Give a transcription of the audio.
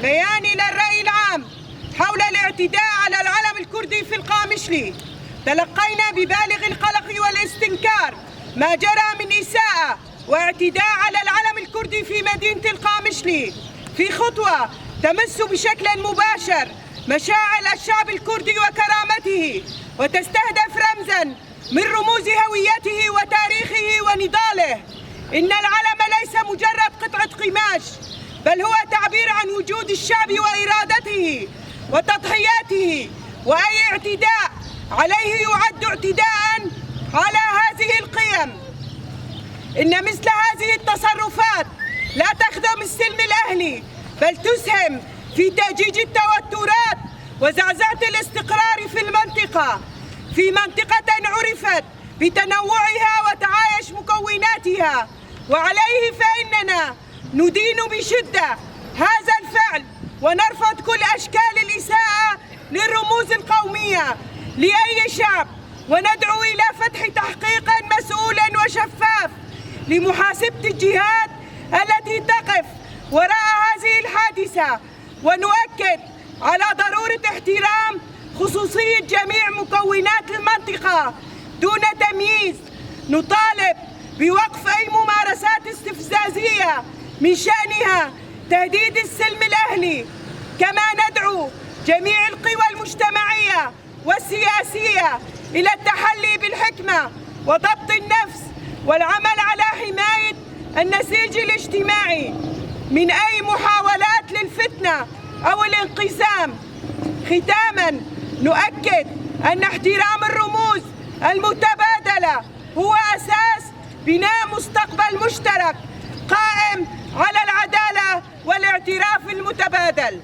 بيان إلى الرأي العام حول الاعتداء على العلم الكردي في القامشلي. تلقينا ببالغ القلق والاستنكار ما جرى من إساءة واعتداء على العلم الكردي في مدينة القامشلي، في خطوة تمس بشكل مباشر مشاعر الشعب الكردي وكرامته، وتستهدف رمزاً من رموز هويته وتاريخه ونضاله. إن العلم ليس مجرد قطعة قماش، بل هو تعبير عن وجود الشعب وإرادته وتضحياته، وأي اعتداء عليه يعد اعتداء على هذه القيم. إن مثل هذه التصرفات لا تخدم السلم الأهلي، بل تسهم في تأجيج التوترات وزعزعة الاستقرار في منطقة عرفت بتنوعها وتعايش مكوناتها. وعليه فإننا ندين بشدة هذا الفعل ونرفض كل أشكال الإساءة للرموز القومية لأي شعب، وندعو إلى فتح تحقيق مسؤول وشفاف لمحاسبة الجهات التي تقف وراء هذه الحادثة، ونؤكد على ضرورة احترام خصوصية جميع مكونات المنطقة دون تمييز. نطالب بوقف أي ممارسات استفزازية من شأنها تهديد السلم الأهلي، كما ندعو جميع القوى المجتمعية والسياسية إلى التحلي بالحكمة وضبط النفس والعمل على حماية النسيج الاجتماعي من أي محاولات للفتنة أو الانقسام. ختاماً، نؤكد أن احترام الرموز المتبادلة هو أساس بناء مستقبل مشترك قائم على العدالة والاعتراف المتبادل.